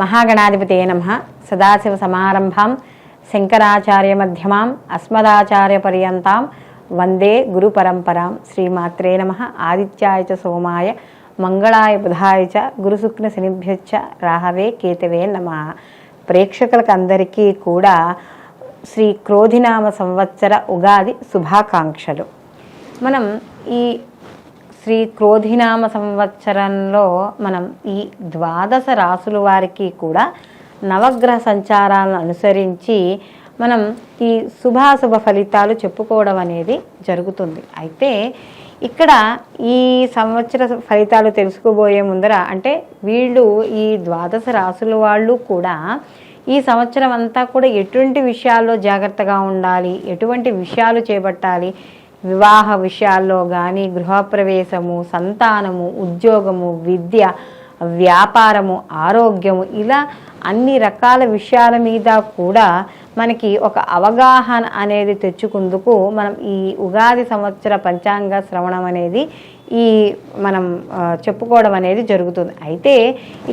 మహాగణాధిపతయే నమః. సదాశివ సమారంభాం శంకరాచార్య మధ్యమాం అస్మదాచార్య పర్యంతాం వందే గురు పరంపరాం. శ్రీమాత్రే నమః. ఆదిత్యాయ చ సోమాయ మంగళాయ బుధాయ చ గురుశుక్ర శనిభ్యశ్చ రాహవే కేతవే నమః. ప్రేక్షకులకు అందరికీ కూడా శ్రీ క్రోధినామ సంవత్సర ఉగాది శుభాకాంక్షలు. మనం ఈ శ్రీ క్రోధినామ సంవత్సరంలో మనం ఈ ద్వాదశ రాసుల వారికి కూడా నవగ్రహ సంచారాలను అనుసరించి మనం ఈ శుభాశుభ ఫలితాలు చెప్పుకోవడం అనేది జరుగుతుంది. అయితే ఇక్కడ ఈ సంవత్సర ఫలితాలు తెలుసుకోబోయే ముందర అంటే వీళ్ళు ఈ ద్వాదశ రాసుల వాళ్ళు కూడా ఈ సంవత్సరం అంతా కూడా ఎటువంటి విషయాల్లో జాగ్రత్తగా ఉండాలి, ఎటువంటి విషయాలు చేపట్టాలి, వివాహ విషయాల్లో కానీ గృహప్రవేశము, సంతానము, ఉద్యోగము, విద్య, వ్యాపారము, ఆరోగ్యము, ఇలా అన్ని రకాల విషయాల మీద కూడా మనకి ఒక అవగాహన అనేది తెచ్చుకుందుకు మనం ఈ ఉగాది సంవత్సర పంచాంగ శ్రవణం అనేది మనం చెప్పుకోవడం అనేది జరుగుతుంది. అయితే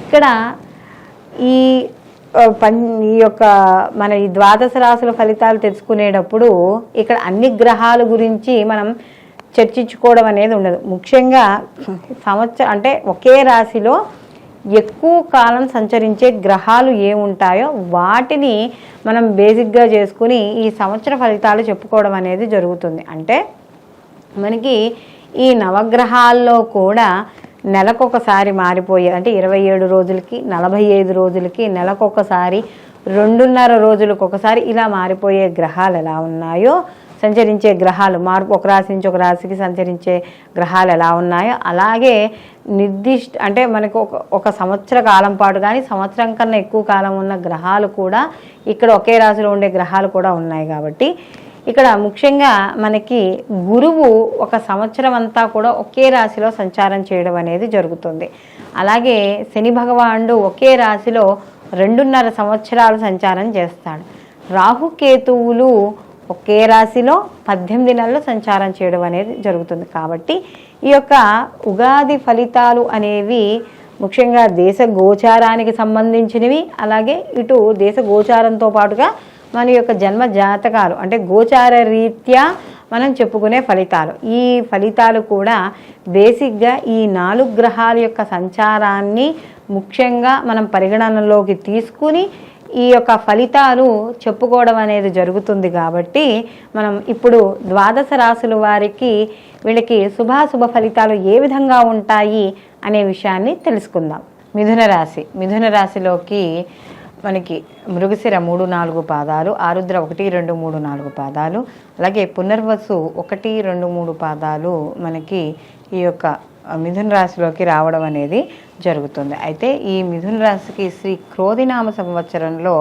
ఇక్కడ ఈ యొక్క మన ఈ ద్వాదశ రాశుల ఫలితాలు తెలుసుకునేటప్పుడు ఇక్కడ అన్ని గ్రహాల గురించి మనం చర్చించుకోవడం అనేది ఉండదు. ముఖ్యంగా సంవత్సరం అంటే ఒకే రాశిలో ఎక్కువ కాలం సంచరించే గ్రహాలు ఏముంటాయో వాటిని మనం బేసిక్గా చేసుకుని ఈ సంవత్సర ఫలితాలు చెప్పుకోవడం అనేది జరుగుతుంది. అంటే మనకి ఈ నవగ్రహాల్లో కూడా నెలకొకసారి మారిపోయే అంటే 27 రోజులకి 45 రోజులకి నెలకొకసారి 2.5 రోజులకు ఒకసారి ఇలా మారిపోయే గ్రహాలు ఎలా ఉన్నాయో, సంచరించే గ్రహాలు మార్పు ఒక రాశి నుంచి ఒక రాశికి సంచరించే గ్రహాలు ఎలా ఉన్నాయో అలాగే నిర్దిష్ట అంటే మనకు ఒక సంవత్సర కాలం పాటు కానీ సంవత్సరం కన్నా ఎక్కువ కాలం ఉన్న గ్రహాలు కూడా ఇక్కడ ఒకే రాశిలో ఉండే గ్రహాలు కూడా ఉన్నాయి. కాబట్టి ఇక్కడ ముఖ్యంగా మనకి గురువు ఒక సంవత్సరం అంతా కూడా ఒకే రాశిలో సంచారం చేయడం అనేది జరుగుతుంది. అలాగే శని భగవానుడు ఒకే రాశిలో 2.5 సంవత్సరాలు సంచారం చేస్తాడు. రాహుకేతువులు ఒకే రాశిలో 18 నెలలు సంచారం చేయడం అనేది జరుగుతుంది. కాబట్టి ఈ యొక్క ఉగాది ఫలితాలు అనేవి ముఖ్యంగా దేశ గోచారానికి సంబంధించినవి, అలాగే ఇటు దేశ గోచారంతో పాటుగా మన యొక్క జన్మ జాతకాలు అంటే గోచార రీత్యా మనం చెప్పుకునే ఫలితాలు. ఈ ఫలితాలు కూడా బేసిక్గా ఈ 4 గ్రహాల యొక్క సంచారాన్ని ముఖ్యంగా మనం పరిగణనలోకి తీసుకుని ఈ యొక్క ఫలితాలు చెప్పుకోవడం అనేది జరుగుతుంది. కాబట్టి మనం ఇప్పుడు ద్వాదశ రాశుల వారికి వీళ్ళకి శుభాశుభ ఫలితాలు ఏ విధంగా ఉంటాయి అనే విషయాన్ని తెలుసుకుందాం. మిథున రాశిలోకి మనకి మృగశిర 3-4 పాదాలు, ఆరుద్ర 1-2-3-4 పాదాలు, అలాగే పునర్వసు 1-2-3 పాదాలు మనకి ఈ యొక్క మిథున రాశిలోకి రావడం అనేది జరుగుతుంది. అయితే ఈ మిథున రాశికి శ్రీ క్రోధినామ సంవత్సరంలో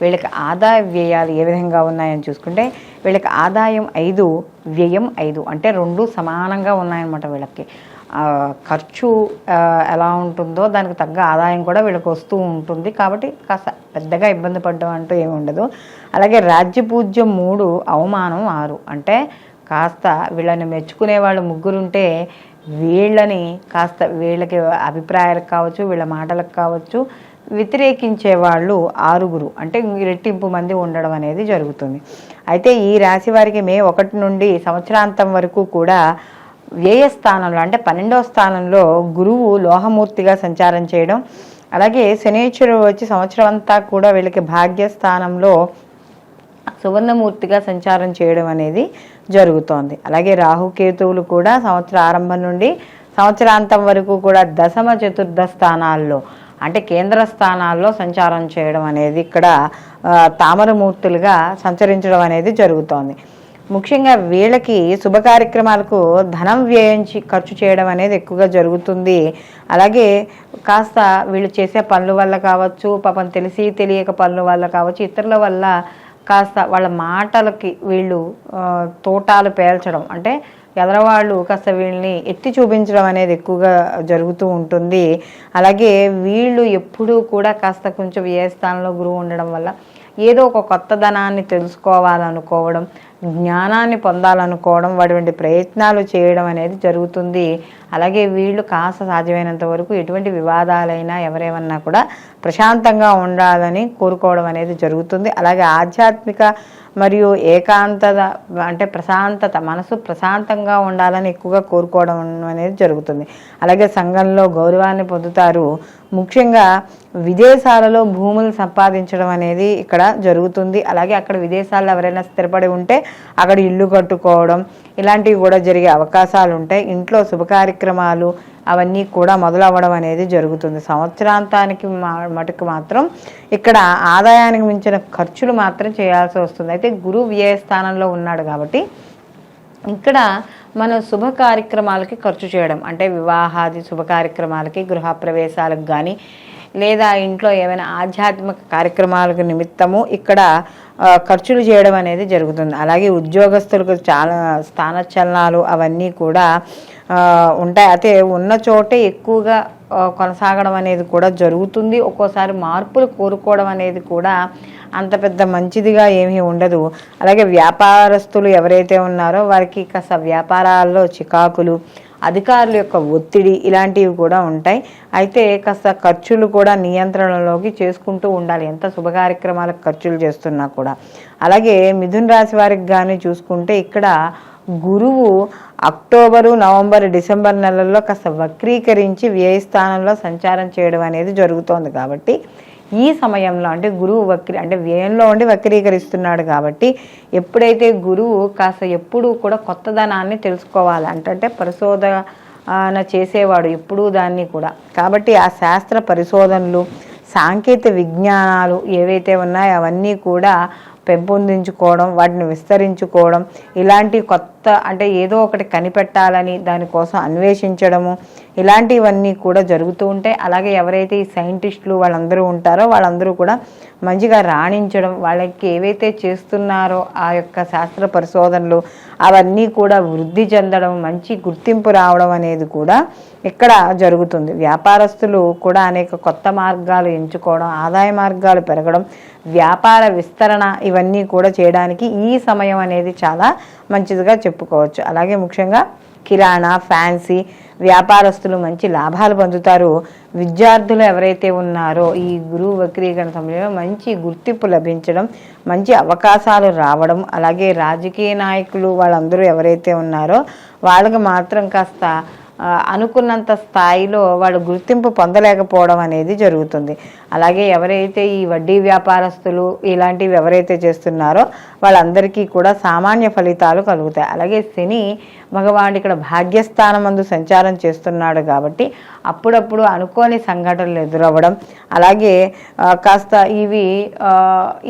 వీళ్ళకి ఆదాయ వ్యయాలు ఏ విధంగా ఉన్నాయని చూసుకుంటే వీళ్ళకి ఆదాయం 5, వ్యయం 5 అంటే 2 సమానంగా ఉన్నాయన్నమాట. వీళ్ళకి ఖర్చు ఎలా ఉంటుందో దానికి తగ్గ ఆదాయం కూడా వీళ్ళకి వస్తూ ఉంటుంది. కాబట్టి కాస్త పెద్దగా ఇబ్బంది పడడం అంటూ ఏమి ఉండదు. అలాగే రాజ్యపూజ్యం 3, అవమానం 6 అంటే కాస్త వీళ్ళని మెచ్చుకునే వాళ్ళు 3 ఉంటే వీళ్ళని కాస్త వీళ్ళకి అభిప్రాయాలకు కావచ్చు, వీళ్ళ మాటలకు కావచ్చు వ్యతిరేకించే వాళ్ళు 6 అంటే రెట్టింపు మంది ఉండడం అనేది జరుగుతుంది. అయితే ఈ రాశి వారికి మే 1 నుండి సంవత్సరాంతం వరకు కూడా వ్యయ స్థానంలో అంటే 12వ స్థానంలో గురువు లోహమూర్తిగా సంచారం చేయడం, అలాగే శనీశ్వరుడు వచ్చి సంవత్సరం అంతా కూడా వీళ్ళకి భాగ్యస్థానంలో సువర్ణమూర్తిగా సంచారం చేయడం అనేది జరుగుతోంది. అలాగే రాహుకేతువులు కూడా సంవత్సర ఆరంభం నుండి సంవత్సరాంతం వరకు కూడా దశమ చతుర్థ స్థానాల్లో అంటే కేంద్ర స్థానాల్లో సంచారం చేయడం అనేది ఇక్కడ తామరమూర్తులుగా సంచరించడం అనేది జరుగుతోంది. ముఖ్యంగా వీళ్ళకి శుభ కార్యక్రమాలకు ధనం వ్యయించి ఖర్చు చేయడం అనేది ఎక్కువగా జరుగుతుంది. అలాగే కాస్త వీళ్ళు చేసే పనుల వల్ల కావచ్చు, పాపం తెలిసి తెలియక పనుల వల్ల కావచ్చు, ఇతరుల వల్ల కాస్త వాళ్ళ మాటలకి వీళ్ళు తోటాలు పేల్చడం అంటే ఎదరవాళ్ళు కాస్త వీళ్ళని ఎత్తి చూపించడం అనేది ఎక్కువగా జరుగుతూ ఉంటుంది. అలాగే వీళ్ళు ఎప్పుడూ కూడా కాస్త కొంచెం ఏ స్థానంలో గురువు ఉండడం వల్ల ఏదో ఒక కొత్త ధనాన్ని తెలుసుకోవాలనుకోవడం, జ్ఞానాన్ని పొందాలనుకోవడం, వాటి ప్రయత్నాలు చేయడం అనేది జరుగుతుంది. అలాగే వీళ్ళు కాస్త సాధ్యమైనంత వరకు ఎటువంటి వివాదాలైనా ఎవరేమన్నా కూడా ప్రశాంతంగా ఉండాలని కోరుకోవడం అనేది జరుగుతుంది. అలాగే ఆధ్యాత్మిక మరియు ఏకాంతత అంటే ప్రశాంతత, మనసు ప్రశాంతంగా ఉండాలని ఎక్కువగా కోరుకోవడం అనేది జరుగుతుంది. అలాగే సంఘంలో గౌరవాన్ని పొందుతారు. ముఖ్యంగా విదేశాలలో భూములు సంపాదించడం అనేది ఇక్కడ జరుగుతుంది. అలాగే అక్కడ విదేశాల్లో ఎవరైనా స్థిరపడి ఉంటే అక్కడ ఇల్లు కట్టుకోవడం ఇలాంటివి కూడా జరిగే అవకాశాలు ఉంటాయి. ఇంట్లో శుభ కార్యక్రమాలు అవన్నీ కూడా మొదలవ్వడం అనేది జరుగుతుంది. సంవత్సరాంతానికి మటుకు మాత్రం ఇక్కడ ఆదాయానికి మించిన ఖర్చులు మాత్రం చేయాల్సి వస్తుంది. అయితే గురువు వ్యయ స్థానంలో ఉన్నాడు కాబట్టి ఇక్కడ మనం శుభ కార్యక్రమాలకి ఖర్చు చేయడం అంటే వివాహాది శుభ కార్యక్రమాలకి, గృహప్రవేశాలకు కానీ లేదా ఇంట్లో ఏమైనా ఆధ్యాత్మిక కార్యక్రమాలకు నిమిత్తము ఇక్కడ ఖర్చులు చేయడం అనేది జరుగుతుంది. అలాగే ఉద్యోగస్తులకు చాలా స్థానచలనాలు అవన్నీ కూడా ఉంటాయి. అయితే ఉన్న చోటే ఎక్కువగా కొనసాగడం అనేది కూడా జరుగుతుంది. ఒక్కోసారి మార్పులు కోరుకోవడం అనేది కూడా అంత పెద్ద మంచిదిగా ఏమీ ఉండదు. అలాగే వ్యాపారస్తులు ఎవరైతే ఉన్నారో వారికి కాస్త వ్యాపారాల్లో చికాకులు, అధికారుల యొక్క ఒత్తిడి ఇలాంటివి కూడా ఉంటాయి. అయితే కాస్త ఖర్చులు కూడా నియంత్రణలోకి చేసుకుంటూ ఉండాలి, ఎంత శుభ కార్యక్రమాలకు ఖర్చులు చేస్తున్నా కూడా. అలాగే మిథున రాశి వారికి కానీ చూసుకుంటే ఇక్కడ గురువు అక్టోబరు, నవంబర్, డిసెంబర్ నెలల్లో కాస్త వక్రీకరించి వ్యయ స్థానంలో సంచారం చేయడం అనేది జరుగుతోంది. కాబట్టి ఈ సమయంలో అంటే గురువు అంటే వ్యయంలో ఉండి వక్రీకరిస్తున్నాడు కాబట్టి ఎప్పుడైతే గురువు కాస్త ఎప్పుడూ కూడా కొత్తదనాన్ని తెలుసుకోవాలి అంటే పరిశోధన చేసేవాడు ఎప్పుడూ దాన్ని కూడా. కాబట్టి ఆ శాస్త్ర పరిశోధనలు, సాంకేతిక విజ్ఞానాలు ఏవైతే ఉన్నాయో అవన్నీ కూడా పెంపొందించుకోవడం, వాటిని విస్తరించుకోవడం, ఇలాంటి కొత్త అంటే ఏదో ఒకటి కనిపెట్టాలని దానికోసం అన్వేషించడము ఇలాంటివన్నీ కూడా జరుగుతూ ఉంటాయి. అలాగే ఎవరైతే ఈ సైంటిస్టులు వాళ్ళందరూ ఉంటారో వాళ్ళందరూ కూడా మంచిగా రాణించడం, వాళ్ళకి ఏవైతే చేస్తున్నారో ఆ యొక్క శాస్త్ర పరిశోధనలు అవన్నీ కూడా వృద్ధి చెందడం, మంచి గుర్తింపు రావడం అనేది కూడా ఇక్కడ జరుగుతుంది. వ్యాపారస్తులు కూడా అనేక కొత్త మార్గాలు ఎంచుకోవడం, ఆదాయ మార్గాలు పెరగడం, వ్యాపార విస్తరణ ఇవన్నీ కూడా చేయడానికి ఈ సమయం అనేది చాలా మంచిదిగా చెప్పుకోవచ్చు. అలాగే ముఖ్యంగా కిరాణా, ఫ్యాన్సీ వ్యాపారస్తులు మంచి లాభాలు పొందుతారు. విద్యార్థులు ఎవరైతే ఉన్నారో ఈ గురువు వక్రీకరణ సమయంలో మంచి గుర్తింపు లభించడం, మంచి అవకాశాలు రావడం, అలాగే రాజకీయ నాయకులు వాళ్ళందరూ ఎవరైతే ఉన్నారో వాళ్ళకి మాత్రం కాస్త అనుకున్నంత స్థాయిలో వాళ్ళు గుర్తింపు పొందలేకపోవడం అనేది జరుగుతుంది. అలాగే ఎవరైతే ఈ వడ్డీ వ్యాపారస్తులు ఇలాంటివి ఎవరైతే చేస్తున్నారో వాళ్ళందరికీ కూడా సామాన్య ఫలితాలు కలుగుతాయి. అలాగే శని భగవానుడు ఇక్కడ భాగ్యస్థానమందు సంచారం చేస్తున్నాడు కాబట్టి అప్పుడప్పుడు అనుకోని సంఘటనలు ఎదురవ్వడం, అలాగే కాస్త ఇవి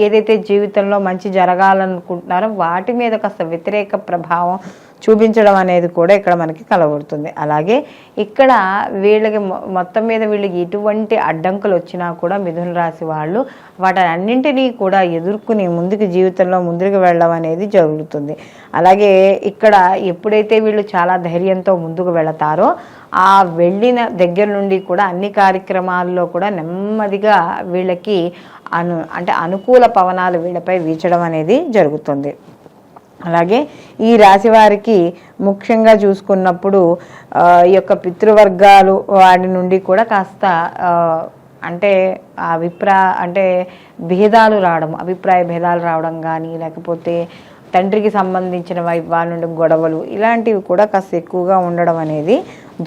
ఏదైతే జీవితంలో మంచి జరగాలనుకుంటున్నారో వాటి మీద కాస్త వ్యతిరేక ప్రభావం చూపించడం అనేది కూడా ఇక్కడ మనకి కనబడుతుంది. అలాగే ఇక్కడ వీళ్ళకి మొత్తం మీద వీళ్ళకి ఎటువంటి అడ్డంకులు వచ్చినా కూడా మిథున రాశి వాళ్ళు వాటన్నింటినీ కూడా ఎదుర్కొని ముందుకు జీవితంలో ముందుకు వెళ్ళడం అనేది జరుగుతుంది. అలాగే ఇక్కడ ఎప్పుడైతే వీళ్ళు చాలా ధైర్యంతో ముందుకు వెళతారో ఆ వెళ్ళిన దగ్గర నుండి కూడా అన్ని కార్యక్రమాల్లో కూడా నెమ్మదిగా వీళ్ళకి అనుకూల పవనాలు వీళ్ళపై వీచడం అనేది జరుగుతుంది. అలాగే ఈ రాశి వారికి ముఖ్యంగా చూసుకున్నప్పుడు ఈ యొక్క పితృవర్గాలు వాడి నుండి కూడా కాస్త అభిప్రాయ భేదాలు రావడం కానీ, లేకపోతే తండ్రికి సంబంధించిన వాళ్ళ నుండి గొడవలు ఇలాంటివి కూడా కాస్త ఎక్కువగా ఉండడం అనేది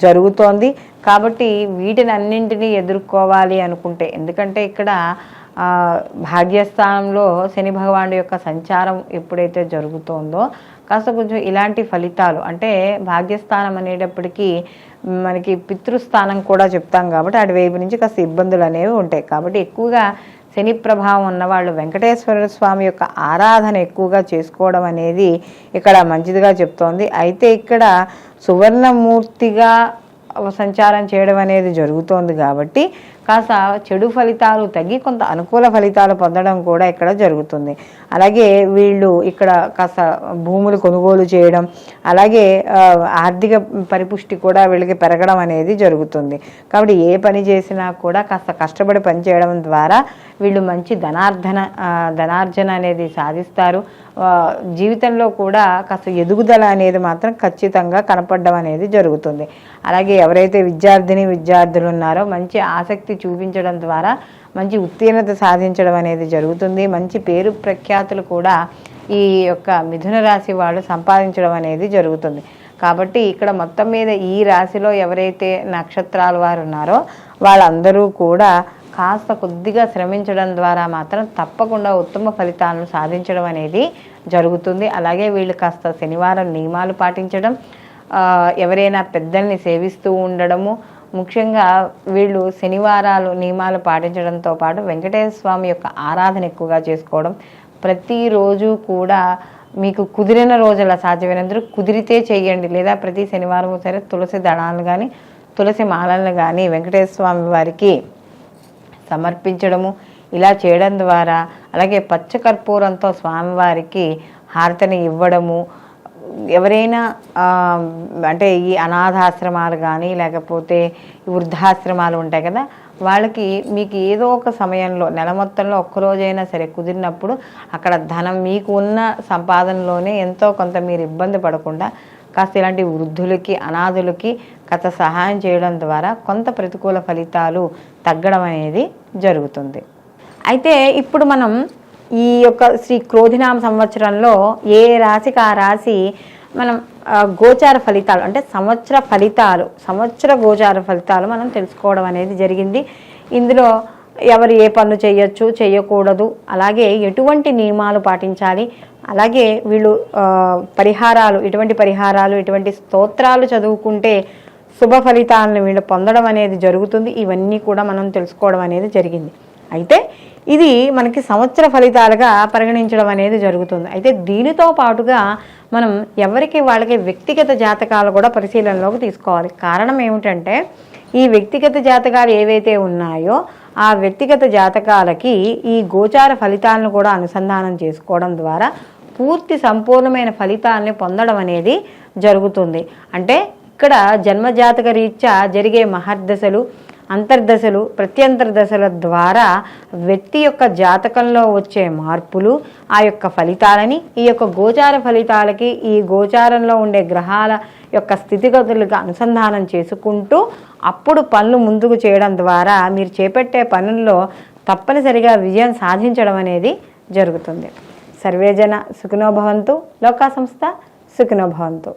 జరుగుతోంది. కాబట్టి వీటిని అన్నింటినీ ఎదుర్కోవాలి అనుకుంటే, ఎందుకంటే ఇక్కడ భాగ్యస్థానంలో శని భగవానుడి యొక్క సంచారం ఎప్పుడైతే జరుగుతోందో కాస్త కొంచెం ఇలాంటి ఫలితాలు అంటే భాగ్యస్థానం అనేటప్పటికీ మనకి పితృస్థానం కూడా చెప్తాం కాబట్టి అటువైపు నుంచి కాస్త ఇబ్బందులు అనేవి ఉంటాయి. కాబట్టి ఎక్కువగా శని ప్రభావం ఉన్నవాళ్ళు వెంకటేశ్వర స్వామి యొక్క ఆరాధన ఎక్కువగా చేసుకోవడం అనేది ఇక్కడ మంచిదిగా చెప్తోంది. అయితే ఇక్కడ సువర్ణమూర్తిగా సంచారం చేయడం అనేది జరుగుతోంది కాబట్టి కాస్త చెడు ఫలితాలు తగ్గి కొంత అనుకూల ఫలితాలు పొందడం కూడా ఇక్కడ జరుగుతుంది. అలాగే వీళ్ళు ఇక్కడ కాస్త భూములు కొనుగోలు చేయడం, అలాగే ఆర్థిక పరిపుష్టి కూడా వీళ్ళకి పెరగడం అనేది జరుగుతుంది. కాబట్టి ఏ పని చేసినా కూడా కాస్త కష్టపడి పని చేయడం ద్వారా వీళ్ళు మంచి ధనార్జన అనేది సాధిస్తారు. జీవితంలో కూడా కాస్త ఎదుగుదల అనేది మాత్రం ఖచ్చితంగా కనపడడం అనేది జరుగుతుంది. అలాగే ఎవరైతే విద్యార్థులు ఉన్నారో మంచి ఆసక్తి చూపించడం ద్వారా మంచి ఉత్తీర్ణత సాధించడం అనేది జరుగుతుంది. మంచి పేరు ప్రఖ్యాతులు కూడా ఈ యొక్క మిథున రాశి వాళ్ళు సంపాదించడం అనేది జరుగుతుంది. కాబట్టి ఇక్కడ మొత్తం మీద ఈ రాశిలో ఎవరైతే నక్షత్రాల వారు ఉన్నారో వాళ్ళందరూ కూడా కాస్త కొద్దిగా శ్రమించడం ద్వారా మాత్రం తప్పకుండా ఉత్తమ ఫలితాలను సాధించడం అనేది జరుగుతుంది. అలాగే వీళ్ళు కాస్త శనివారం నియమాలు పాటించడం, ఎవరైనా పెద్దల్ని సేవిస్తూ ఉండడము, ముఖ్యంగా వీళ్ళు శనివారాలు నియమాలు పాటించడంతో పాటు వెంకటేశ్వర స్వామి యొక్క ఆరాధన ఎక్కువగా చేసుకోవడం, ప్రతిరోజు కూడా మీకు కుదిరిన రోజుల సాధ్యమైనందరూ కుదిరితే చేయండి, లేదా ప్రతి శనివారం సరే తులసి దళాలను కానీ తులసి మాలలను కానీ వెంకటేశ్వర స్వామి వారికి సమర్పించడము, ఇలా చేయడం ద్వారా, అలాగే పచ్చకర్పూరంతో స్వామివారికి హారతిని ఇవ్వడము, ఎవరైనా అంటే ఈ అనాథాశ్రమాలు కానీ లేకపోతే వృద్ధాశ్రమాలు ఉంటాయి కదా, వాళ్ళకి మీకు ఏదో ఒక సమయంలో నెల మొత్తంలో ఒక్కరోజైనా సరే కుదిరినప్పుడు అక్కడ ధనం మీకు ఉన్న సంపాదనలోనే ఎంతో కొంత మీరు ఇబ్బంది పడకుండా కాస్త ఇలాంటి వృద్ధులకి అనాథులకి కాస్త సహాయం చేయడం ద్వారా కొంత ప్రతికూల ఫలితాలు తగ్గడం అనేది జరుగుతుంది. అయితే ఇప్పుడు మనం ఈ యొక్క శ్రీ క్రోధినామ సంవత్సరంలో ఏ రాశికి ఆ రాశి మనం గోచార ఫలితాలు అంటే సంవత్సర గోచార ఫలితాలు మనం తెలుసుకోవడం అనేది జరిగింది. ఇందులో ఎవరు ఏ పనులు చేయొచ్చు చేయకూడదు, అలాగే ఎటువంటి నియమాలు పాటించాలి, అలాగే వీళ్ళు ఇటువంటి స్తోత్రాలు చదువుకుంటే శుభ ఫలితాలను వీళ్ళు పొందడం అనేది జరుగుతుంది. ఇవన్నీ కూడా మనం తెలుసుకోవడం అనేది జరిగింది. అయితే ఇది మనకి సంవత్సర ఫలితాలుగా పరిగణించడం అనేది జరుగుతుంది. అయితే దీనితో పాటుగా మనం వాళ్ళకి వ్యక్తిగత జాతకాలు కూడా పరిశీలనలోకి తీసుకోవాలి. కారణం ఏమిటంటే ఈ వ్యక్తిగత జాతకాలు ఏవైతే ఉన్నాయో ఆ వ్యక్తిగత జాతకాలకి ఈ గోచార ఫలితాలను కూడా అనుసంధానం చేసుకోవడం ద్వారా పూర్తి సంపూర్ణమైన ఫలితాలని పొందడం అనేది జరుగుతుంది. అంటే ఇక్కడ జన్మజాతక రీత్యా జరిగే మహర్దశలు, అంతర్దశలు, ప్రత్యంతర దశల ద్వారా వ్యక్తి యొక్క జాతకంలో వచ్చే మార్పులు, ఆ యొక్క ఫలితాలని ఈ యొక్క గోచార ఫలితాలకి ఈ గోచారంలో ఉండే గ్రహాల యొక్క స్థితిగతులుగా అనుసంధానం చేసుకుంటూ అప్పుడు పనులు ముందుకు చేయడం ద్వారా మీరు చేపట్టే పనుల్లో తప్పనిసరిగా విజయం సాధించడం అనేది జరుగుతుంది. సర్వేజన సుఖినో భవంతు, లోకా సంస్థ సుఖినో భవంతు.